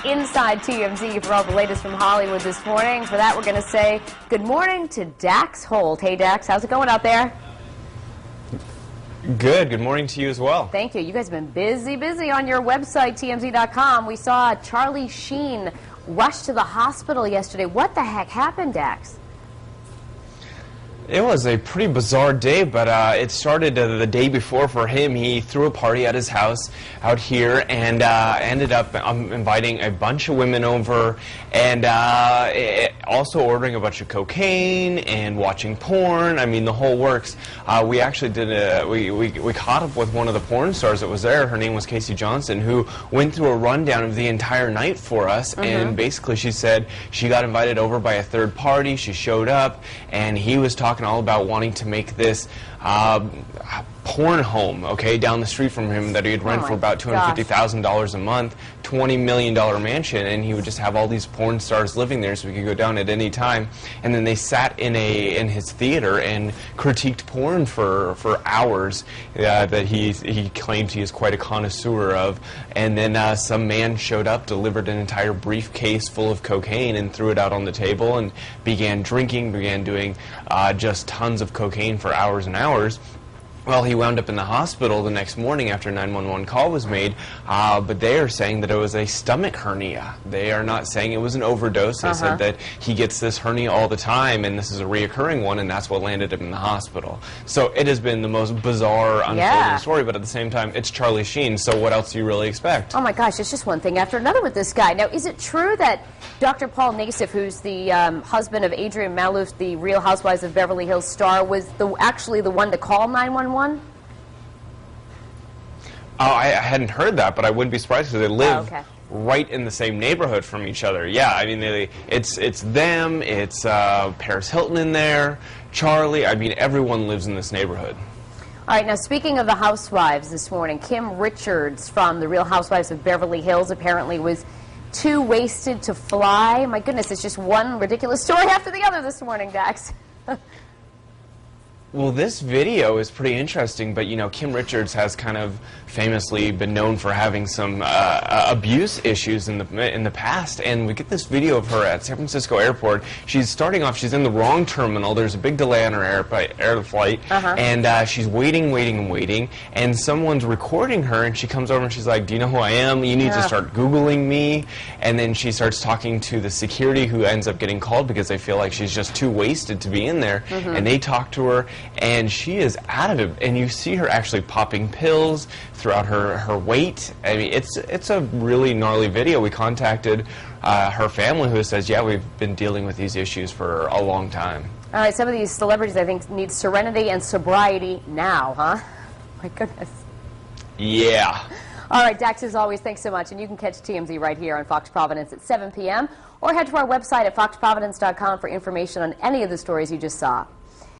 inside TMZ for all the latest from Hollywood this morning. For that, we're going to say good morning to Dax Holt. Hey, Dax, how's it going out there? Good. Good morning to you as well. Thank you. You guys have been busy on your website, TMZ.com. We saw Charlie Sheen rush to the hospital yesterday. What the heck happened, Dax? It was a pretty bizarre day, but it started the day before for him. He threw a party at his house out here and ended up inviting a bunch of women over and also ordering a bunch of cocaine and watching porn. I mean, the whole works. We actually did we caught up with one of the porn stars that was there. Her name was Casey Johnson, who went through a rundown of the entire night for us. And basically she said she got invited over by a third party. She showed up and he was talking all about wanting to make this porn home, okay, down the street from him that he'd rent for about $250,000 a month, $20 million mansion, and he would just have all these porn stars living there so we could go down at any time. And then they sat in his theater and critiqued porn for hours that he claimed he is quite a connoisseur of. And then some man showed up, delivered an entire briefcase full of cocaine and threw it out on the table and began drinking, began doing just tons of cocaine for hours and hours. Well, he wound up in the hospital the next morning after a 911 call was made, but they are saying that it was a stomach hernia. They are not saying it was an overdose. They said that he gets this hernia all the time, and this is a reoccurring one, and that's what landed him in the hospital. So it has been the most bizarre, unfolding story, but at the same time, it's Charlie Sheen, so what else do you really expect? Oh my gosh, it's just one thing after another with this guy. Now, is it true that Dr. Paul Nassif, who's the husband of Adrienne Malouf, the Real Housewives of Beverly Hills star, was actually the one to call 911? Oh, I hadn't heard that, but I wouldn't be surprised because they live right in the same neighborhood from each other. Yeah, I mean, it's them, it's Paris Hilton in there, Charlie. I mean, everyone lives in this neighborhood. All right, now speaking of the housewives this morning, Kim Richards from the Real Housewives of Beverly Hills apparently was too wasted to fly. My goodness, it's just one ridiculous story after the other this morning, Dax. Well, this video is pretty interesting, but, you know, Kim Richards has kind of famously been known for having some abuse issues in the past, and we get this video of her at San Francisco airport. She's starting off, she's in the wrong terminal, there's a big delay on her air flight, and she's waiting, and someone's recording her, and she comes over and she's like, do you know who I am? You need to start Googling me. And then she starts talking to the security, who ends up getting called because they feel like she's just too wasted to be in there, and they talk to her, and she is out of it, and you see her actually popping pills throughout her weight. I mean, it's a really gnarly video. We contacted her family, who says, yeah, we've been dealing with these issues for a long time. All right, some of these celebrities, I think, need serenity and sobriety now, huh? My goodness. Yeah. All right, Dax, as always, thanks so much. And you can catch TMZ right here on Fox Providence at 7 p.m. or head to our website at foxprovidence.com for information on any of the stories you just saw.